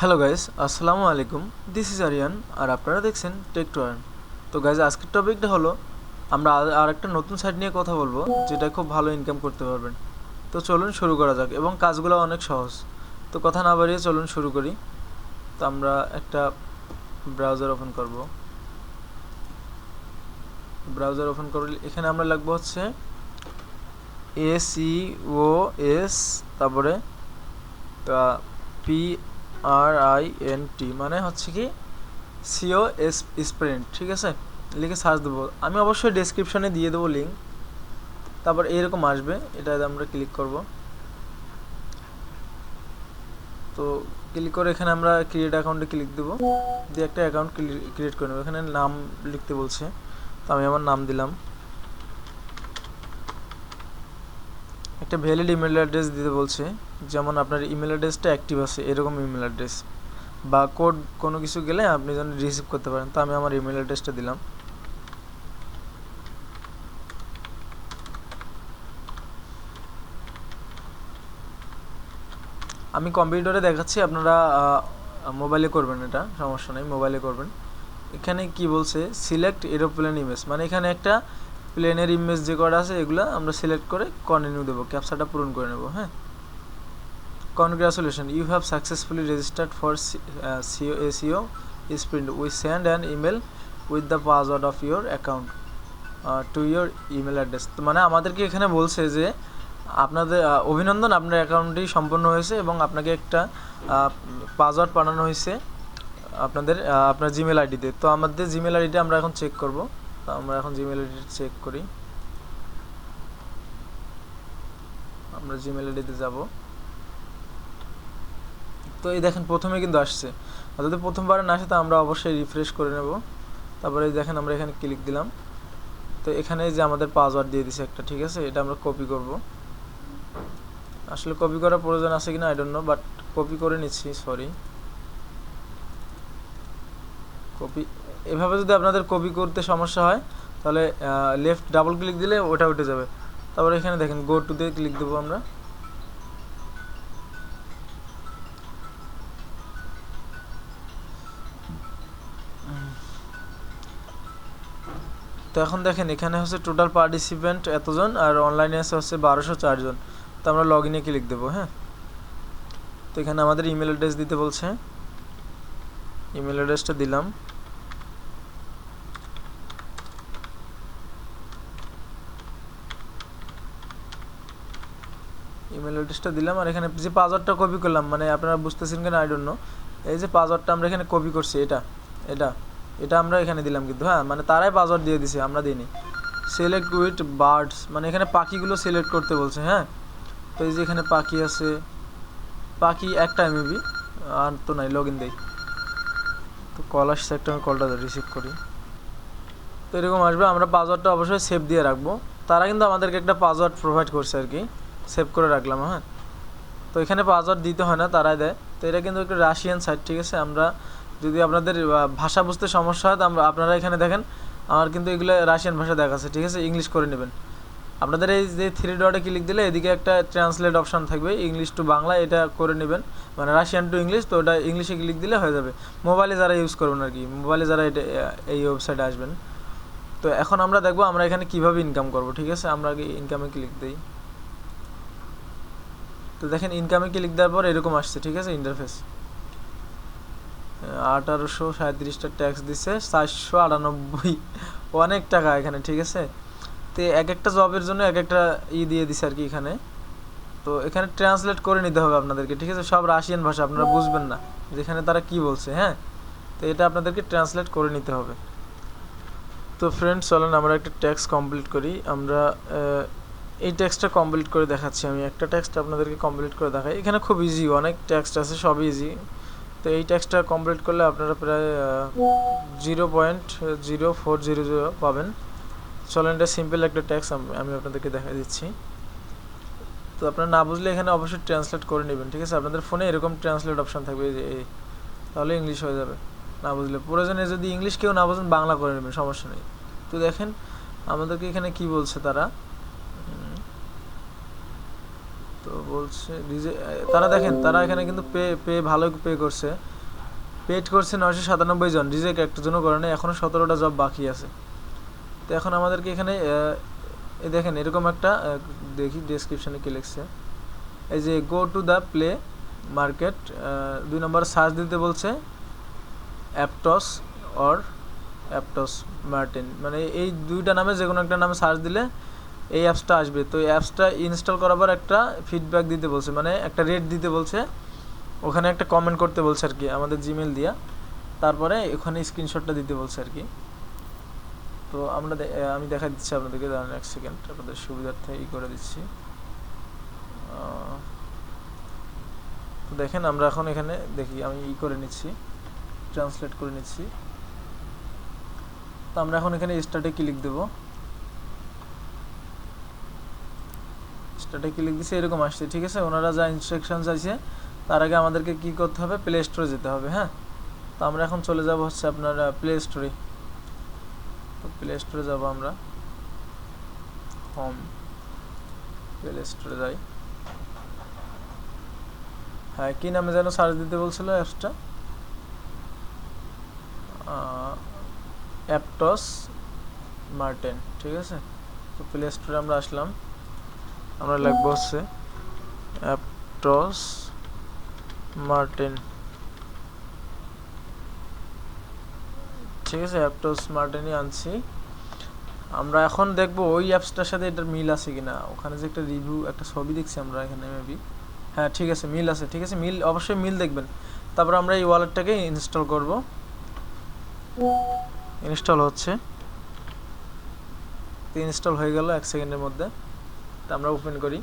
Hello guys, আসসালামু আলাইকুম। This is Aryan আর আপনারা দেখছেন টেক টু আর্ন। তো গাইস, আজকের টপিকটা হলো আমরা আর একটা নতুন সাইট নিয়ে কথা বলবো যেটা খুব ভালো ইনকাম করতে পারবেন। তো চলুন শুরু করা যাক, এবং কাজগুলো অনেক সহজ। তো কথা না বাড়িয়ে চলুন শুরু করি। তো আমরা একটা ব্রাউজার ওপেন করব। ব্রাউজার ওপেন করলে এখানে আমরা লিখবো হচ্ছে ACOS, তারপরে PRINT, মানে হচ্ছে কি সিও স্প্রিন্ট, ঠিক আছে। লিখে সার্চ দেবো, আমি অবশ্যই ডেসক্রিপশনে দিয়ে দেবো লিঙ্ক। তারপর এইরকম আসবে, এটা আমরা ক্লিক করব। তো ক্লিক করে এখানে আমরা ক্রিয়েট অ্যাকাউন্টে ক্লিক দেবো, দিয়ে একটা অ্যাকাউন্ট ক্রিয়েট করে নেবো। এখানে নাম লিখতে বলছে, তো আমি আমার নাম দিলাম। একটা ভ্যালিড ইমেল অ্যাড্রেস দিতে বলছে, যেমন আপনার ইমেল অ্যাড্রেসটা অ্যাক্টিভ আছে এরকম ইমেল অ্যাড্রেস, বা কোড কোনো কিছু গেলে আপনি যেন রিসিভ করতে পারেন। তো আমি আমার ইমেল অ্যাড্রেসটা দিলাম। আমি কম্পিউটারে দেখাচ্ছি, আপনারা মোবাইলে করবেন, এটা সমস্যা নেই, মোবাইলে করবেন। এখানে কি বলছে, সিলেক্ট এরোপ্লেন ইমেজ, মানে এখানে একটা প্লেনের ইমেজ যে করা আছে এগুলো আমরা সিলেক্ট করে কন্টিনিউ দেবো, ক্যাপচাটা পূরণ করে নেব। হ্যাঁ, congratulation, you have successfully registered for SEO sprint, we send an email with the password of your account to your email address. তো মানে আমাদেরকে এখানে বলছে যে আপনাদের অভিনন্দন, আপনার অ্যাকাউন্টটি সম্পন্ন হয়েছে এবং আপনাকে একটা পাসওয়ার্ড পাঠানো হয়েছে আপনার জিমেল আইডিতে। তো আমাদের জিমেল আইডিটা আমরা এখন চেক করব। তো আমরা এখন জিমেল আইডি চেক করি। আমরা জিমেল আইডিতে যাব। তো এই দেখেন প্রথমে কিন্তু আসছে, আর যদি প্রথমবার না আসে তো আমরা অবশ্যই রিফ্রেশ করে নেব। তারপরে দেখেন আমরা এখানে ক্লিক দিলাম। তো এখানে যে আমাদের পাসওয়ার্ড দিয়ে দিছে একটা, ঠিক আছে, এটা আমরা কপি করব। আসলে কপি করার প্রয়োজন আছে কিনা I don't know, but copy করে নিচ্ছি, সরি। কপি এভাবে যদি আপনাদের কপি করতে সমস্যা হয় তাহলে লেফট ডাবল ক্লিক দিলে ওটা উঠে যাবে। তারপরে এখানে দেখেন গো টু তে ক্লিক দেবো আমরা। তো এখন দেখেন এখানে হচ্ছে টোটাল পার্টিসিপেন্ট এতজন, আর অনলাইনে আছে হচ্ছে 1204 জন। তো আমরা লগ ইনে ক্লিক দেবো। হ্যাঁ, তো এখানে আমাদের ইমেল অ্যাড্রেস দিতে বলছে, ইমেল অ্যাড্রেসটা দিলাম। ইমেল অ্যাড্রেসটা দিলাম, আর এখানে যে পাসওয়ার্ডটা কপি করলাম, মানে আপনারা বুঝতেছেন কিনা আই ডোন্ট নো, এই যে পাসওয়ার্ডটা আমরা এখানে কপি করছি, এটা এটা এটা আমরা এখানে দিলাম কিন্তু। হ্যাঁ, মানে তারাই পাসওয়ার্ড দিয়ে দিছে, আমরা দিইনি। সিলেক্ট উইথ বার্ডস, মানে এখানে পাখিগুলো সিলেক্ট করতে বলছে। হ্যাঁ, তো এই যে এখানে পাখি আছে, পাখি একটা মেবি, আর তো নাই। লগ ইন দেই, তো কল আসছে একটা, আমি কলটা রিসিভ করি। তো এরকম আসবে, আমরা পাসওয়ার্ডটা অবশ্যই সেভ দিয়ে রাখবো। তারা কিন্তু আমাদেরকে একটা পাসওয়ার্ড প্রোভাইড করছে আর কি, সেভ করে রাখলাম। হ্যাঁ, তো এখানে পাসওয়ার্ড দিতে হয় না, তারাই দেয়। তো এটা কিন্তু একটা রাশিয়ান সাইট, ঠিক আছে। আমরা যদি আপনাদের ভাষা বুঝতে সমস্যা হয় তো আপনারা এখানে দেখেন আমার কিন্তু এগুলো রাশিয়ান ভাষা দেখাচ্ছে, ঠিক আছে। ইংলিশ করে নেবেন। আপনাদের এই যে 3 ডটে ক্লিক দিলে এদিকে একটা ট্রান্সলেট অপশন থাকবে, ইংলিশ টু বাংলা, এটা করে নেবেন, মানে রাশিয়ান টু ইংলিশ। তো ওটা ইংলিশে ক্লিক দিলে হয়ে যাবে। মোবাইলে যারা ইউজ করবেন আর কি, মোবাইলে যারা এটা এই ওয়েবসাইটে আসবেন। তো এখন আমরা দেখবো আমরা এখানে কিভাবে ইনকাম করব, ঠিক আছে। আমরা আগে ইনকামে ক্লিক দিই। তো দেখেন ইনকামে ক্লিক দেওয়ার পর এরকম আসছে, ঠিক আছে, ইন্টারফেস। 1837টা ট্যাক্স দিচ্ছে, 498, অনেক টাকা এখানে, ঠিক আছে। তো এক একটা জবের জন্য এক একটা দিয়ে দিছে আর কি এখানে। তো এখানে ট্রান্সলেট করে নিতে হবে আপনাদেরকে, ঠিক আছে। সব রাশিয়ান ভাষা, আপনারা বুঝবেন না যেখানে তারা কি বলছে। হ্যাঁ, তো এটা আপনাদেরকে ট্রান্সলেট করে নিতে হবে। তো ফ্রেন্ডস, চলেন আমরা একটা ট্যাক্স কমপ্লিট করি। আমরা এই ট্যাক্সটা কমপ্লিট করে দেখাচ্ছি। আমি একটা ট্যাক্সটা আপনাদেরকে কমপ্লিট করে দেখাই। এখানে খুব ইজি, অনেক ট্যাক্স আছে, সবই ইজি। তো এই ট্যাক্সটা কমপ্লিট করলে আপনারা প্রায় 0.0400 পাবেন। চলেন, এটা সিম্পল একটা ট্যাক্স, আমি আপনাদেরকে দেখা দিচ্ছি। তো আপনারা না বুঝলে এখানে অবশ্যই ট্রান্সলেট করে নেবেন, ঠিক আছে। আপনাদের ফোনে এরকম ট্রান্সলেট অপশন থাকবে, যে তাহলে ইংলিশ হয়ে যাবে। না বুঝলে প্রয়োজনে যদি ইংলিশ কেউ না বোঝেন বাংলা করে নেবেন, সমস্যা নেই। তো দেখেন আমাদেরকে এখানে কি বলছে তারা। তো বলছে তারা দেখেন তারা এখানে কিন্তু পে ভালো পে করছে, পেড করছে 997 জন, রিজেক্ট একটা জন্য করে নাই, এখনও 17টা জব বাকি আছে। তো এখন আমাদেরকে এখানে দেখেন এরকম একটা দেখি ডেসক্রিপশনে কি লিখছে, এই যে go to the play market, 2 number search দিতে বলছে অ্যাপটস অর অ্যাপটস মার্টিন, মানে এই দুইটা নামে যে কোনো একটা নামে সার্চ দিলে এই অ্যাপসটা আসবে। তো এই অ্যাপসটা ইনস্টল করার পর একটা ফিডব্যাক দিতে বলছে, মানে একটা রেট দিতে বলছে, ওখানে একটা কমেন্ট করতে বলছে আর কি আমাদের জিমেল দিয়া, তারপরে ওখানে স্ক্রিনশটটা দিতে বলছে আর কি। তো আমি দেখা দিচ্ছি আপনাদেরকে, দাঁড়ান এক সেকেন্ড, আপনাদের সুবিধার্থে করে দিচ্ছি। তো দেখেন আমরা এখন এখানে দেখি আমি করে নিচ্ছি, ট্রান্সলেট করে নিচ্ছি। তো আমরা এখন এখানে স্টার্টে ক্লিক দেব, স্টার্টে ক্লিক দিছি, এরকম আসছে, ঠিক আছে। ওনারা যা ইনস্ট্রাকশন চাইছে তার আগে আমাদেরকে কি করতে হবে, প্লে স্টোরে যেতে হবে। হ্যাঁ, তো আমরা এখন চলে যাব হচ্ছে আপনার প্লে স্টোরে। তো প্লে স্টোরে যাব আমরা, হোম, প্লে স্টোরে যাই। হ্যাঁ, কি নামে যেন সার্চ দিতে বলছিল অ্যাপসটা, অ্যাপটস মার্টিন, ঠিক আছে। তো প্লে স্টোরে আমরা আসলাম, আমরা লিখব হচ্ছে অ্যাপটস মার্টিন, ঠিক আছে। অ্যাপটস মার্টিনই আনছি। আমরা এখন দেখবো ওই অ্যাপসটার সাথে এটার মিল আছে কিনা, ওখানে যে একটা রিভিউ একটা ছবি দেখছি আমরা এখানে মেবি, হ্যাঁ ঠিক আছে মিল আছে, ঠিক আছে, মিল অবশ্যই মিল দেখবেন। তারপর আমরা এই ওয়ালেটটাকে ইনস্টল করব, ইনস্টল হচ্ছে, তো ইনস্টল হয়ে গেল 1 সেকেন্ডের মধ্যে। তো আমরা ওপেন করি,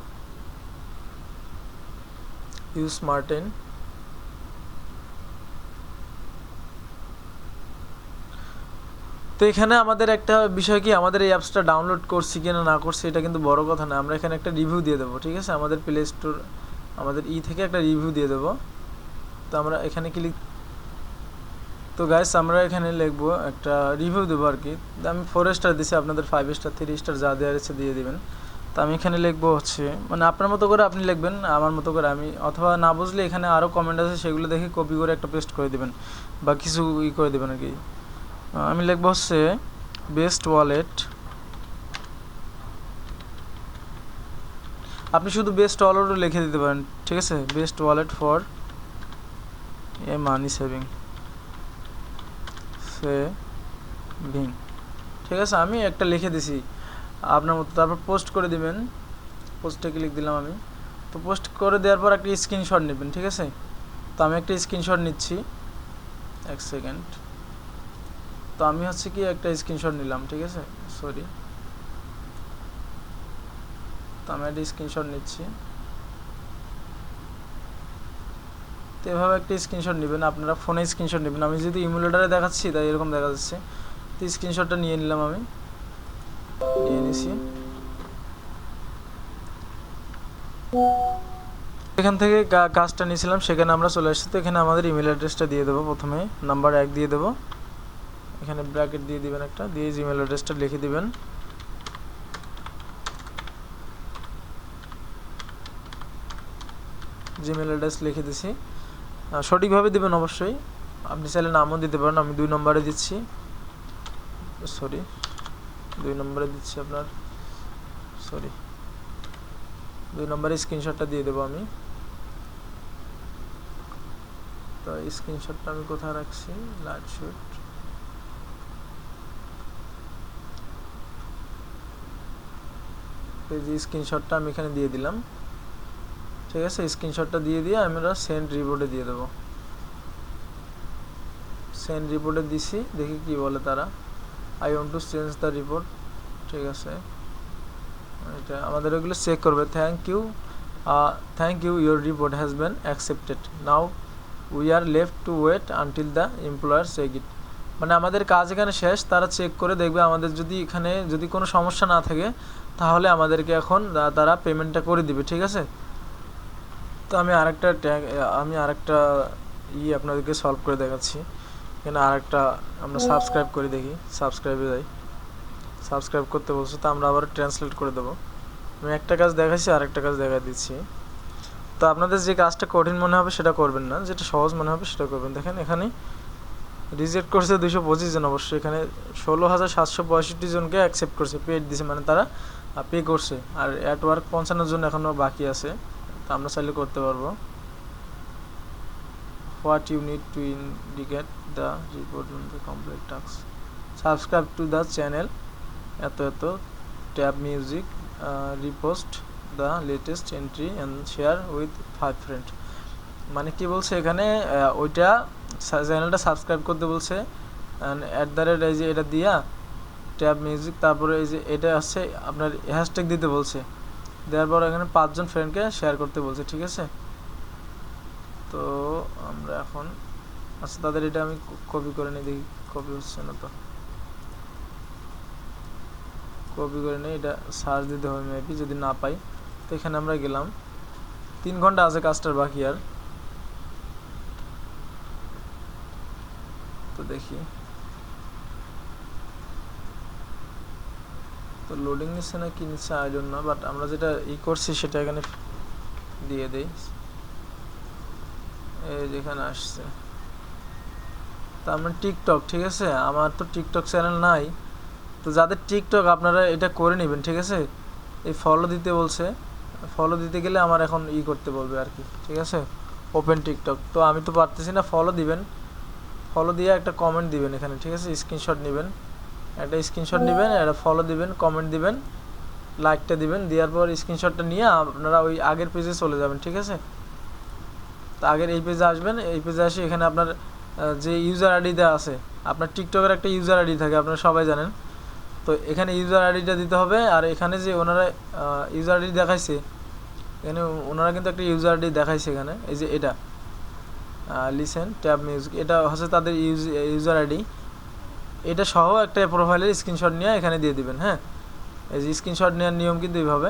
ইউজ মার্টিন। তো এখানে আমাদের একটা বিষয় কি, আমাদের এই অ্যাপসটা ডাউনলোড করছি কিনা না করছি এটা কিন্তু বড় কথা না, আমরা এখানে একটা রিভিউ দিয়ে দেবো, ঠিক আছে। আমাদের প্লে স্টোর আমাদের থেকে একটা রিভিউ দিয়ে দেবো। তো আমরা এখানে ক্লিক, তো গাইস আমরা এখানে লিখবো একটা রিভিউ দেবো আর কি। আমি 4 স্টার দিছি, আপনাদের 5 স্টার 3 স্টার যা দেওয়ার ইচ্ছে দিয়ে দিবেন। তো আমি এখানে লিখবো হচ্ছে, মানে আপনার মতো করে আপনি লিখবেন, আমার মতো করে আমি, অথবা না বুঝলে এখানে আরও কমেন্ট আছে সেগুলো দেখে কপি করে একটা পেস্ট করে দিবেন বা কিছু করে দেবেন আর কি। আমি লিখবো হচ্ছে বেস্ট ওয়ালেট, আপনি শুধু বেস্ট ওয়ালেটও লিখে দিতে পারেন, ঠিক আছে। Best wallet for a money saving, ঠিক আছে। আমি একটা লিখে দিছি আপনার মতো, তারপর পোস্ট করে দিবেন, পোস্টে ক্লিক দিলাম আমি। তো পোস্ট করে দেওয়ার পর একটা স্ক্রিনশট নেবেন, ঠিক আছে। তো আমি একটা স্ক্রিনশট নিচ্ছি, 1 সেকেন্ড। তো আমি হচ্ছে কি একটা স্ক্রিনশট নিলাম, ঠিক আছে, সরি। তো আমি একটা স্ক্রিনশট নিচ্ছি, তো এভাবে একটা স্ক্রিনশট নেবেন, আপনারা ফোনে স্ক্রিনশট নেবেন। আমি যদি ইমুলেটারে দেখাচ্ছি তাই এরকম দেখা যাচ্ছে। তো স্ক্রিনশটটা নিয়ে নিলাম, আমি নিয়ে নিছি। এখান থেকে কাজটা নিয়েছিলাম সেখানে আমরা চলে আসছি। তো এখানে আমাদের ইমেল অ্যাড্রেসটা দিয়ে দেবো, প্রথমে নাম্বার 1 দিয়ে দেবো, এখানে ব্র্যাকেট দিয়ে দিবেন একটা, দিয়ে জিমেল অ্যাড্রেসটা লিখে দিবেন। জিমেল অ্যাড্রেস লিখে দিছি, সঠিকভাবে দিবেন অবশ্যই, আপনি চাইলে নামও দিতে পারেন। আমি 2 নম্বরে দিচ্ছি, সরি 2 নম্বরে দিচ্ছি আপনার, সরি 2 নম্বরে স্ক্রিনশটটা দিয়ে দেবো আমি। তো স্ক্রিনশটটা আমি কোথায় রাখছি, লাইট শুট, এই যে স্ক্রিনশটটা আমি এখানে দিয়ে দিলাম, ঠিক আছে। স্ক্রিনশটটা দিয়ে আমরা সেন্ড রিপোর্টে দিয়ে দেবো, সেন্ড রিপোর্টে দিছি, দেখি কি বলে তারা। I want to change the report, ঠিক আছে। এটা আমাদের ওগুলো চেক করবে। Thank you your report has been accepted, now we are left to wait until the employer check it, মানে আমাদের কাজ এখানে শেষ, তারা চেক করে দেখবে আমাদের যদি এখানে যদি কোনো সমস্যা না থাকে তাহলে আমাদেরকে এখন তারা পেমেন্টটা করে দিবে, ঠিক আছে। তো আমি আরেকটা আপনাদেরকে সলভ করে দেখাচ্ছি। এখানে আরেকটা আমরা সাবস্ক্রাইব করে দেখি, সাবস্ক্রাইবে যাই, সাবস্ক্রাইব করতে বলছে, তো আমরা আবার ট্রান্সলেট করে দেবো। আমি একটা কাজ দেখাচ্ছি, আরেকটা কাজ দেখা দিচ্ছি। তো আপনাদের যে কাজটা কঠিন মনে হবে সেটা করবেন না, যেটা সহজ মনে হবে সেটা করবেন। দেখেন এখানে রিজেক্ট করছে 225 জন, অবশ্যই এখানে 16,765 জনকে অ্যাকসেপ্ট করছে, পেড দিছে, মানে তারা পে করছে। আর অ্যাট ওয়ার্ক 55 জন এখনও বাকি আছে, তো আমরা চাইলে করতে পারবো। What you need to indicate the report on the complete task, subscribe to the channel, এত tab music, repost the latest entry and share with 5 friend. মানে কি বলছে এখানে, ওইটা চ্যানেলটা সাবস্ক্রাইব করতে বলছে, @ এই যে এটা দিয়া ট্যাব মিউজিক, তারপরে এই যে এটা হচ্ছে আপনার হ্যাশট্যাগ দিতে বলছে, দেওয়ার পর এখানে 5 জন ফ্রেন্ডকে শেয়ার করতে বলছে, ঠিক আছে। তো আমরা এখন আচ্ছা তাদের এটা আমি কপি করে নিই, দেখি কপি হচ্ছে না, তো কপি করে নিই, এটা সার্চ দিতে হবে মেবি, যদি না পাই। তো এখানে আমরা গেলাম, 3 ঘন্টা আছে কাজটার বাকি আর, তো দেখি। তো লোডিং নিচ্ছে না কি নিচ্ছে আই ডোন্ট নো, বাট আমরা যেটা করছি সেটা এখানে দিয়ে দেই, এই যেখানে আসছে। তো আমরা টিকটক, ঠিক আছে, আমার তো টিকটক চ্যানেল নাই, তো যাদের টিকটক আপনারা এটা করে নেবেন, ঠিক আছে। এই ফলো দিতে বলছে, ফলো দিতে গেলে আমার এখন করতে বলবে আর কি, ঠিক আছে, ওপেন টিকটক। তো আমি তো পারতেছি না, ফলো দিবেন, ফলো দিয়ে একটা কমেন্ট দিবেন এখানে, ঠিক আছে, স্ক্রিনশট নেবেন, একটা স্ক্রিনশট নেবেন, একটা ফলো দিবেন, কমেন্ট দিবেন, লাইকটা দিবেন, দেওয়ার পর স্ক্রিনশটটা নিয়ে আপনারা ওই আগের পেজে চলে যাবেন, ঠিক আছে। তো আগের এই পেজে আসবেন, এই পেজে আসে এখানে আপনার যে ইউজার আইডি দেওয়া আছে, আপনার টিকটকের একটা ইউজার আইডি থাকে, আপনারা সবাই জানেন। তো এখানে ইউজার আইডিটা দিতে হবে, আর এখানে যে ওনারা ইউজার আইডি দেখাইছে, এখানে ওনারা কিন্তু একটা ইউজার আইডি দেখাইছে এখানে, এই যে এটা লিসেন ট্যাব মিউজিক, এটা হচ্ছে তাদের ইউজার আইডি, এটা সহ একটা প্রোফাইলের স্ক্রিনশট নিয়ে এখানে দিয়ে দিবেন। হ্যাঁ, এই যে স্ক্রিনশট নেওয়ার নিয়ম কিন্তু এইভাবে,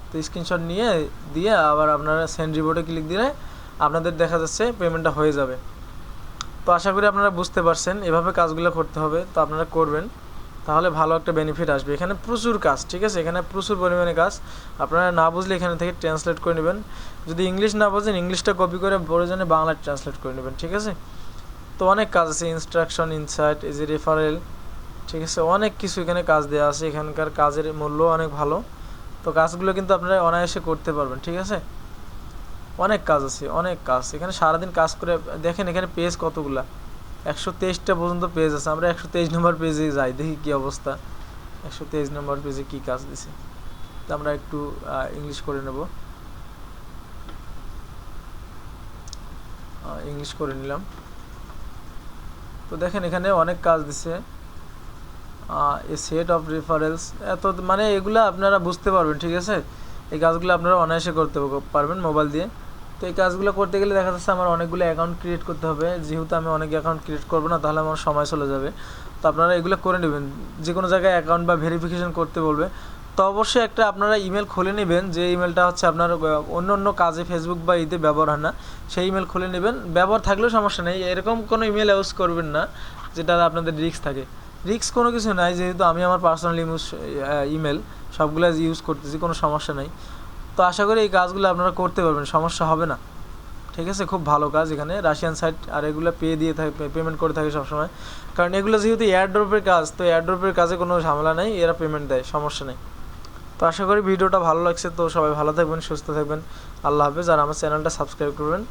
তো স্ক্রিনশট নিয়ে দিয়ে আবার আপনারা সেন্ড রিপোর্টে ক্লিক দিলে আপনাদের দেখা যাচ্ছে পেমেন্টটা হয়ে যাবে। তো আশা করি আপনারা বুঝতে পারছেন, এভাবে কাজগুলো করতে হবে, তো আপনারা করবেন, তাহলে ভালো একটা বেনিফিট আসবে। এখানে প্রচুর কাজ, ঠিক আছে, এখানে প্রচুর পরিমাণে কাজ, আপনারা না বুঝলে এখানে থেকে ট্রান্সলেট করে নেবেন, যদি ইংলিশ না বোঝেন ইংলিশটা কপি করে প্রয়োজনে বাংলায় ট্রান্সলেট করে নেবেন, ঠিক আছে। তো অনেক কাজ আছে, ইনস্ট্রাকশন, ইনসাইট, এই যে রেফারেল, ঠিক আছে, অনেক কিছু এখানে কাজ দেওয়া আছে, এখানকার কাজের মূল্য অনেক ভালো। তো কাজগুলো কিন্তু আপনারা অনায়াসে করতে পারবেন, ঠিক আছে, অনেক কাজ আছে, অনেক কাজ এখানে, সারাদিন কাজ করে দেখেন এখানে পেজ কতগুলা, 123টা পর্যন্ত পেজ আছে। আমরা 123 নম্বর পেজে যাই, দেখি কি অবস্থা, 123 নম্বর পেজে কি কাজ দিছে। তো আমরা একটু ইংলিশ করে নেব, ইংলিশ করে নিলাম। তো দেখেন এখানে অনেক কাজ দিছে, এ সেট অফ রেফারেলস, এত মানে এগুলো আপনারা বুঝতে পারবেন, ঠিক আছে। এই কাজগুলো আপনারা অনায়াসে করতে পারবেন মোবাইল দিয়ে। তো এই কাজগুলো করতে গেলে দেখা যাচ্ছে আমার অনেকগুলো অ্যাকাউন্ট ক্রিয়েট করতে হবে, যেহেতু আমি অনেক অ্যাকাউন্ট ক্রিয়েট করবো না, তাহলে আমার সময় চলে যাবে। তো আপনারা এগুলো করে নেবেন, যে কোনো জায়গায় অ্যাকাউন্ট বা ভেরিফিকেশন করতে বলবে, তো অবশ্যই একটা আপনারা ইমেল খুলে নেবেন, যে ইমেলটা হচ্ছে আপনার অন্য অন্য কাজে ফেসবুক বা ইতে ব্যবহার হয় না, সেই ইমেল খুলে নেবেন। ব্যবহার থাকলেও সমস্যা নেই, এরকম কোনো ইমেল ইউজ করবেন না যেটা আপনাদের রিস্ক থাকে। রিস্ক কোনো কিছু নাই, যেহেতু আমি আমার পার্সোনাল ইমেল সবগুলো ইউজ করতেছি, কোনো সমস্যা নাই। তো আশা করি এই কাজগুলো আপনারা করতে পারবেন, সমস্যা হবে না, ঠিক আছে। খুব ভালো কাজ এখানে, রাশিয়ান সাইট, আর এগুলো দিয়ে থাকে, পেমেন্ট করে থাকে সবসময়, কারণ এগুলো যেহেতু এয়ারড্রপের কাজ, তো এয়ারড্রপের কাজে কোনো ঝামেলা নেই, এরা পেমেন্ট দেয়, সমস্যা নেই। তো আশা করি ভিডিওটা ভালো লাগছে, তো সবাই ভালো থাকবেন, সুস্থ থাকবেন, আল্লাহ হাফেজ। আর আমার চ্যানেলটা সাবস্ক্রাইব করবেন।